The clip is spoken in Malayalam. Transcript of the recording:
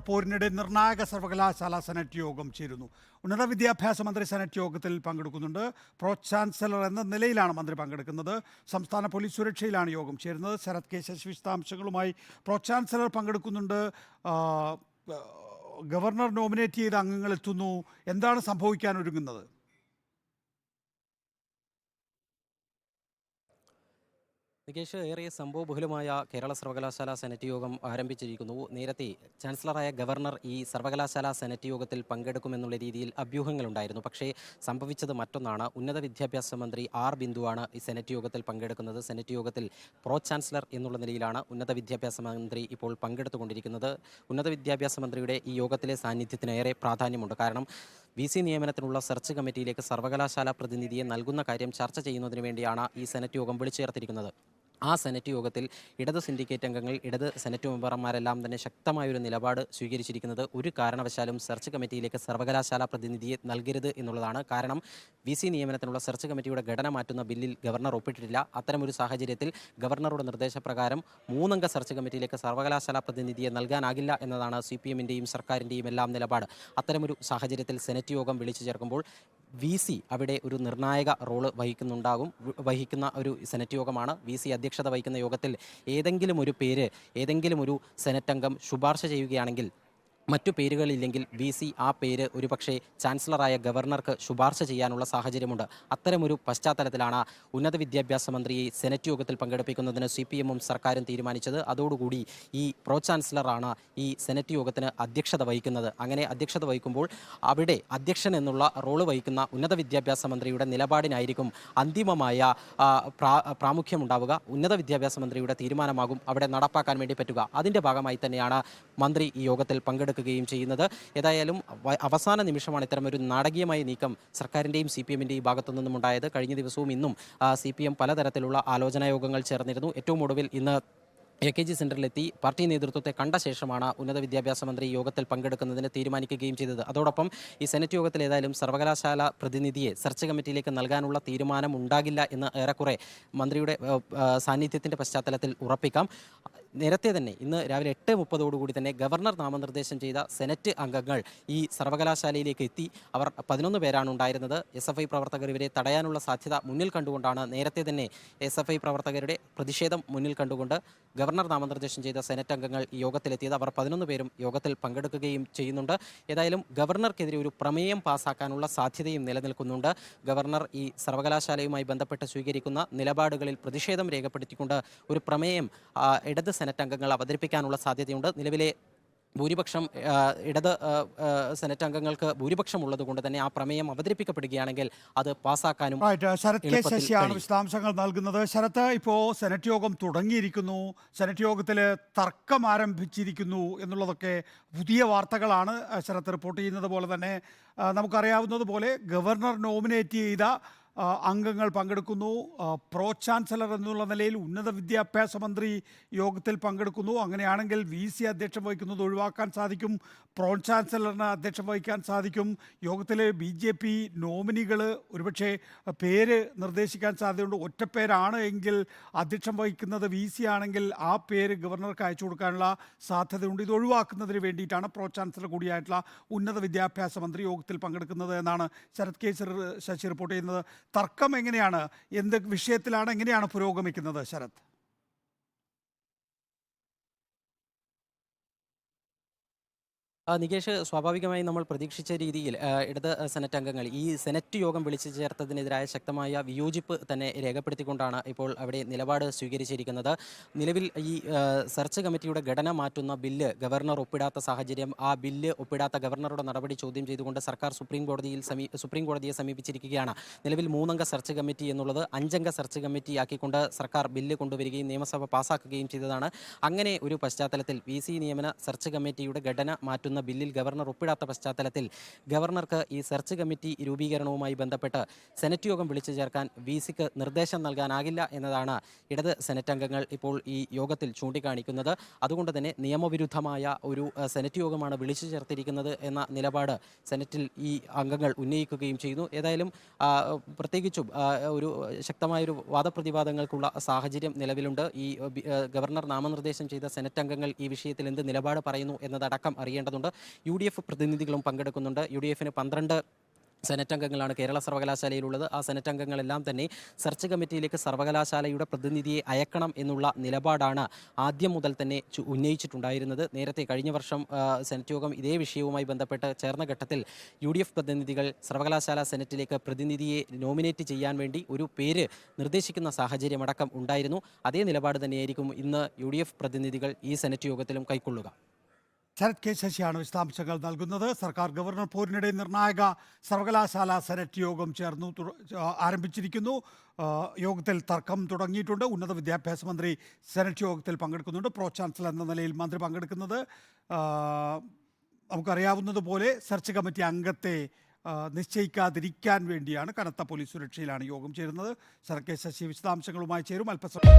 പോരിനിടെ നിർണായക സർവകലാശാല സെനറ്റ് യോഗം ചേരുന്നു. ഉന്നത വിദ്യാഭ്യാസ മന്ത്രി സെനറ്റ് യോഗത്തിൽ പങ്കെടുക്കുന്നുണ്ട്. പ്രോ ചാൻസലർ എന്ന നിലയിലാണ് മന്ത്രി പങ്കെടുക്കുന്നത്. സംസ്ഥാന പോലീസ് സുരക്ഷയിലാണ് യോഗം ചേരുന്നത്. ശരത് കെ ശശി വിശദാംശങ്ങളുമായി. പ്രോ ചാൻസലർ പങ്കെടുക്കുന്നുണ്ട്. ആ, ഗവർണർ നോമിനേറ്റ് ചെയ്ത അംഗങ്ങൾ എത്തുന്നു. എന്താണ് സംഭവിക്കാൻ ഒരുങ്ങുന്നത്? നികേഷ്, ഏറെ സംഭവബഹുലമായ കേരള സർവകലാശാല സെനറ്റ് യോഗം ആരംഭിച്ചിരിക്കുന്നു. നേരത്തെ ചാൻസലറായ ഗവർണർ ഈ സർവകലാശാല സെനറ്റ് യോഗത്തിൽ പങ്കെടുക്കുമെന്നുള്ള രീതിയിൽ അഭ്യൂഹങ്ങളുണ്ടായിരുന്നു. പക്ഷേ സംഭവിച്ചത് മറ്റൊന്നാണ്. ഉന്നത വിദ്യാഭ്യാസ മന്ത്രി ആർ ബിന്ദുവാണ് ഈ സെനറ്റ് യോഗത്തിൽ പങ്കെടുക്കുന്നത്. സെനറ്റ് യോഗത്തിൽ പ്രോ ചാൻസലർ എന്നുള്ള നിലയിലാണ് ഉന്നത വിദ്യാഭ്യാസ മന്ത്രി ഇപ്പോൾ പങ്കെടുത്തുകൊണ്ടിരിക്കുന്നത്. ഉന്നത വിദ്യാഭ്യാസ മന്ത്രിയുടെ ഈ യോഗത്തിലെ സാന്നിധ്യത്തിന് ഏറെ പ്രാധാന്യമുണ്ട്. കാരണം VC നിയമനത്തിനുള്ള സെർച്ച് കമ്മിറ്റിയിലേക്ക് സർവകലാശാല പ്രതിനിധിയെ നൽകുന്ന കാര്യം ചർച്ച ചെയ്യുന്നതിന് വേണ്ടിയാണ് ഈ സെനറ്റ് യോഗം വിളിച്ചു ചേർത്തിരിക്കുന്നത്. ആ സെനറ്റ് യോഗത്തിൽ ഇടത് സിൻഡിക്കേറ്റ് അംഗങ്ങൾ, ഇടത് സെനറ്റ് മെമ്പർമാരെല്ലാം തന്നെ ശക്തമായൊരു നിലപാട് സ്വീകരിച്ചിരിക്കുന്നത് ഒരു കാരണവശാലും സെർച്ച് കമ്മിറ്റിയിലേക്ക് സർവകലാശാല പ്രതിനിധിയെ നൽകരുത് എന്നുള്ളതാണ്. കാരണം VC നിയമനത്തിനുള്ള സെർച്ച് കമ്മിറ്റിയുടെ ഘടന മാറ്റുന്ന ബില്ലിൽ ഗവർണർ ഒപ്പിട്ടിട്ടില്ല. അത്തരമൊരു സാഹചര്യത്തിൽ ഗവർണറുടെ നിർദ്ദേശപ്രകാരം 3 അംഗ സെർച്ച് കമ്മിറ്റിയിലേക്ക് സർവകലാശാല പ്രതിനിധിയെ നൽകാനാകില്ല എന്നതാണ് CPM-ൻ്റെയും സർക്കാരിൻ്റെയും എല്ലാം നിലപാട്. അത്തരമൊരു സാഹചര്യത്തിൽ സെനറ്റ് യോഗം വിളിച്ചു ചേർക്കുമ്പോൾ VC അവിടെ ഒരു നിർണായക റോള് വഹിക്കുന്ന ഒരു സെനറ്റ് യോഗമാണ്. VC അധ്യക്ഷത വഹിക്കുന്ന യോഗത്തിൽ ഏതെങ്കിലും ഒരു സെനറ്റ് അംഗം ശുപാർശ ചെയ്യുകയാണെങ്കിൽ, മറ്റു പേരുകളില്ലെങ്കിൽ VC ആ പേര് ഒരുപക്ഷെ ചാൻസലറായ ഗവർണർക്ക് ശുപാർശ ചെയ്യാനുള്ള സാഹചര്യമുണ്ട്. അത്തരമൊരു പശ്ചാത്തലത്തിലാണ് ഉന്നത വിദ്യാഭ്യാസ മന്ത്രിയെ സെനറ്റ് യോഗത്തിൽ പങ്കെടുപ്പിക്കുന്നതിന് CPM-ഉം സർക്കാരും തീരുമാനിച്ചത്. അതോടുകൂടി ഈ പ്രോ ചാൻസലറാണ് ഈ സെനറ്റ് യോഗത്തിന് അധ്യക്ഷത വഹിക്കുന്നത്. അങ്ങനെ അധ്യക്ഷത വഹിക്കുമ്പോൾ അവിടെ അധ്യക്ഷൻ എന്നുള്ള റോള് വഹിക്കുന്ന ഉന്നത വിദ്യാഭ്യാസ മന്ത്രിയുടെ നിലപാടിനായിരിക്കും അന്തിമമായ പ്രാമുഖ്യമുണ്ടാവുക. ഉന്നത വിദ്യാഭ്യാസ മന്ത്രിയുടെ തീരുമാനമാകും അവിടെ നടപ്പാക്കാൻ വേണ്ടി പറ്റുക. അതിൻ്റെ ഭാഗമായി തന്നെയാണ് മന്ത്രി ഈ യോഗത്തിൽ പങ്കെടുക്കുകയും ചെയ്യുന്നത്. ഏതായാലും അവസാന നിമിഷമാണ് ഇത്തരമൊരു നാടകീയമായ നീക്കം സർക്കാരിൻ്റെയും CPM-ൻ്റെയും ഭാഗത്തു നിന്നും ഉണ്ടായത്. കഴിഞ്ഞ ദിവസവും ഇന്നും CPM പലതരത്തിലുള്ള ആലോചനാ യോഗങ്ങൾ ചേർന്നിരുന്നു. ഏറ്റവും ഒടുവിൽ ഇന്ന് AKG സെൻറ്ററിലെത്തി പാർട്ടി നേതൃത്വത്തെ കണ്ട ശേഷമാണ് ഉന്നത വിദ്യാഭ്യാസ മന്ത്രി യോഗത്തിൽ പങ്കെടുക്കുന്നതിന് തീരുമാനിക്കുകയും ചെയ്തത്. അതോടൊപ്പം ഈ സെനറ്റ് യോഗത്തിൽ ഏതായാലും സർവകലാശാല പ്രതിനിധിയെ സെർച്ച് കമ്മിറ്റിയിലേക്ക് നൽകാനുള്ള തീരുമാനം ഉണ്ടാകില്ല എന്ന് ഏറെക്കുറെ മന്ത്രിയുടെ സാന്നിധ്യത്തിൻ്റെ പശ്ചാത്തലത്തിൽ ഉറപ്പിക്കാം. നേരത്തെ തന്നെ ഇന്ന് രാവിലെ 8:30 തന്നെ ഗവർണർ നാമനിർദ്ദേശം ചെയ്ത സെനറ്റ് അംഗങ്ങൾ ഈ സർവകലാശാലയിലേക്ക് എത്തി. അവർ 11 പേരാണ് ഉണ്ടായിരുന്നത്. SFI പ്രവർത്തകർ ഇവരെ തടയാനുള്ള സാധ്യത മുന്നിൽ കണ്ടുകൊണ്ടാണ് നേരത്തെ തന്നെ SFI പ്രവർത്തകരുടെ പ്രതിഷേധം മുന്നിൽ കണ്ടുകൊണ്ട് ഗവർണർ നാമനിർദ്ദേശം ചെയ്ത സെനറ്റ് അംഗങ്ങൾ ഈ യോഗത്തിലെത്തിയത്. അവർ 11 പേരും യോഗത്തിൽ പങ്കെടുക്കുകയും ചെയ്യുന്നുണ്ട്. ഏതായാലും ഗവർണർക്കെതിരെ ഒരു പ്രമേയം പാസ്സാക്കാനുള്ള സാധ്യതയും നിലനിൽക്കുന്നുണ്ട്. ഗവർണർ ഈ സർവകലാശാലയുമായി ബന്ധപ്പെട്ട് സ്വീകരിക്കുന്ന നിലപാടുകളിൽ പ്രതിഷേധം രേഖപ്പെടുത്തിക്കൊണ്ട് ഒരു പ്രമേയം ഇടത് സെനറ്റ് അംഗങ്ങൾ അവതരിപ്പിക്കാനുള്ള സാധ്യതയുണ്ട്. നിലവിലെ ഭൂരിപക്ഷം ഇടത് സെനറ്റ് അംഗങ്ങൾക്ക് ഭൂരിപക്ഷം ഉള്ളതുകൊണ്ട് തന്നെ ആ പ്രമേയം അവതരിപ്പിക്കപ്പെടുകയാണെങ്കിൽ അത് പാസ്സാക്കാനും ശരത് കെ ശശിയാണ് വിശദാംശങ്ങൾ നൽകുന്നത്. ശരത്ത്, ഇപ്പോൾ സെനറ്റ് യോഗം തുടങ്ങിയിരിക്കുന്നു, സെനറ്റ് യോഗത്തിൽ തർക്കം ആരംഭിച്ചിരിക്കുന്നു എന്നുള്ളതൊക്കെ പുതിയ വാർത്തകളാണ് ശരത്ത് റിപ്പോർട്ട് ചെയ്യുന്നത് പോലെ തന്നെ. നമുക്കറിയാവുന്നതുപോലെ ഗവർണർ നോമിനേറ്റ് ചെയ്ത അംഗങ്ങൾ പങ്കെടുക്കുന്നു. പ്രോ ചാൻസലർ എന്നുള്ള നിലയിൽ ഉന്നത വിദ്യാഭ്യാസ മന്ത്രി യോഗത്തിൽ പങ്കെടുക്കുന്നു. അങ്ങനെയാണെങ്കിൽ VC അധ്യക്ഷം വഹിക്കുന്നത് ഒഴിവാക്കാൻ സാധിക്കും, പ്രോ ചാൻസലറിന് അധ്യക്ഷം വഹിക്കാൻ സാധിക്കും. യോഗത്തിലെ BJP നോമിനികൾ ഒരുപക്ഷെ പേര് നിർദ്ദേശിക്കാൻ സാധ്യതയുണ്ട്. ഒറ്റപ്പേരാണ് എങ്കിൽ അധ്യക്ഷം വഹിക്കുന്നത് VC ആണെങ്കിൽ ആ പേര് ഗവർണർക്ക് അയച്ചു കൊടുക്കാനുള്ള സാധ്യതയുണ്ട്. ഇത് ഒഴിവാക്കുന്നതിന് വേണ്ടിയിട്ടാണ് പ്രോ ചാൻസലർ കൂടിയായിട്ടുള്ള ഉന്നത വിദ്യാഭ്യാസ മന്ത്രി യോഗത്തിൽ പങ്കെടുക്കുന്നത് എന്നാണ് ശരത് കെ ശശി റിപ്പോർട്ട് ചെയ്യുന്നത്. തർക്കം എങ്ങനെയാണ്, എന്ത് വിഷയത്തിലാണ്, എങ്ങനെയാണ് പുരോഗമിക്കുന്നത് ശരത്? നികേഷ്, സ്വാഭാവികമായി നമ്മൾ പ്രതീക്ഷിച്ച രീതിയിൽ ഇടത് സെനറ്റ് അംഗങ്ങൾ ഈ സെനറ്റ് യോഗം വിളിച്ചു ചേർത്തതിനെതിരായ ശക്തമായ വിയോജിപ്പ് തന്നെ രേഖപ്പെടുത്തിക്കൊണ്ടാണ് ഇപ്പോൾ അവിടെ നിലപാട് സ്വീകരിച്ചിരിക്കുന്നത്. നിലവിൽ ഈ സെർച്ച് കമ്മിറ്റിയുടെ ഘടന മാറ്റുന്ന ബില്ല് ഗവർണർ ഒപ്പിടാത്ത സാഹചര്യം, ആ ബില്ല് ഒപ്പിടാത്ത ഗവർണറുടെ നടപടി ചോദ്യം ചെയ്തുകൊണ്ട് സർക്കാർ സുപ്രീം കോടതിയെ സമീപിച്ചിരിക്കുകയാണ്. നിലവിൽ 3 അംഗ സെർച്ച് കമ്മിറ്റി എന്നുള്ളത് 5 അംഗ സെർച്ച് കമ്മിറ്റി ആക്കിക്കൊണ്ട് സർക്കാർ ബില്ല് കൊണ്ടുവരികയും നിയമസഭ പാസ്സാക്കുകയും ചെയ്തതാണ്. അങ്ങനെ ഒരു പശ്ചാത്തലത്തിൽ VC നിയമന സെർച്ച് കമ്മിറ്റിയുടെ ഘടന മാറ്റുന്ന എന്ന ബില്ലിൽ ഗവർണർ ഒപ്പിടാത്ത പശ്ചാത്തലത്തിൽ ഗവർണർക്ക് ഈ സെർച്ച് കമ്മിറ്റി രൂപീകരണവുമായി ബന്ധപ്പെട്ട് സെനറ്റ് യോഗം വിളിച്ചു ചേർക്കാൻ VC-ക്ക് നിർദ്ദേശം നൽകാനാകില്ല എന്നതാണ് ഇടത് സെനറ്റ് അംഗങ്ങൾ ഇപ്പോൾ ഈ യോഗത്തിൽ ചൂണ്ടിക്കാണിക്കുന്നത്. അതുകൊണ്ട് തന്നെ നിയമവിരുദ്ധമായ ഒരു സെനറ്റ് യോഗമാണ് വിളിച്ചു ചേർത്തിരിക്കുന്നത് എന്ന നിലപാട് സെനറ്റിൽ ഈ അംഗങ്ങൾ ഉന്നയിക്കുകയും ചെയ്യുന്നു. ഏതായാലും പ്രത്യേകിച്ചും ഒരു ശക്തമായൊരു വാദപ്രതിവാദങ്ങൾക്കുള്ള സാഹചര്യം നിലവിലുണ്ട്. ഈ ഗവർണർ നാമനിർദ്ദേശം ചെയ്ത സെനറ്റ് അംഗങ്ങൾ ഈ വിഷയത്തിൽ എന്ത് നിലപാട് പറയുന്നു എന്നതടക്കം അറിയേണ്ടതുണ്ട്. UDF പ്രതിനിധികളും പങ്കെടുക്കുന്നുണ്ട്. UDF-ന് 12 സെനറ്റ് അംഗങ്ങളാണ് കേരള സർവകലാശാലയിലുള്ളത്. ആ സെനറ്റ് അംഗങ്ങളെല്ലാം തന്നെ സെർച്ച് കമ്മിറ്റിയിലേക്ക് സർവകലാശാലയുടെ പ്രതിനിധിയെ അയക്കണം എന്നുള്ള നിലപാടാണ് ആദ്യം മുതൽ തന്നെ ഉന്നയിച്ചിട്ടുണ്ടായിരുന്നത്. നേരത്തെ കഴിഞ്ഞ വർഷം സെനറ്റ് യോഗം ഇതേ വിഷയവുമായി ബന്ധപ്പെട്ട് ചേർന്ന ഘട്ടത്തിൽ UDF പ്രതിനിധികൾ സർവകലാശാല സെനറ്റിലേക്ക് പ്രതിനിധിയെ നോമിനേറ്റ് ചെയ്യാൻ വേണ്ടി ഒരു പേര് നിർദ്ദേശിക്കുന്ന സാഹചര്യമടക്കം ഉണ്ടായിരുന്നു. അതേ നിലപാട് തന്നെയായിരിക്കും ഇന്ന് UDF പ്രതിനിധികൾ ഈ സെനറ്റ് യോഗത്തിലും കൈക്കൊള്ളുക. ശരത് കെ ശശിയാണ് വിശദാംശങ്ങൾ നൽകുന്നത്. സർക്കാർ ഗവർണർ പോരിനിടെ നിർണായക സർവകലാശാല സെനറ്റ് യോഗം ആരംഭിച്ചിരിക്കുന്നു. യോഗത്തിൽ തർക്കം തുടങ്ങിയിട്ടുണ്ട്. ഉന്നത വിദ്യാഭ്യാസ മന്ത്രി സെനറ്റ് യോഗത്തിൽ പങ്കെടുക്കുന്നുണ്ട്. പ്രോ ചാൻസലർ എന്ന നിലയിൽ മന്ത്രി പങ്കെടുക്കുന്നത്. നമുക്കറിയാവുന്നതുപോലെ സെർച്ച് കമ്മിറ്റി അംഗത്തെ നിശ്ചയിക്കാതിരിക്കാൻ വേണ്ടിയാണ്. കനത്ത പോലീസ് സുരക്ഷയിലാണ് യോഗം ചേരുന്നത്. ശരത് കെ ശശി വിശദാംശങ്ങളുമായി ചേരും അല്പസമയം.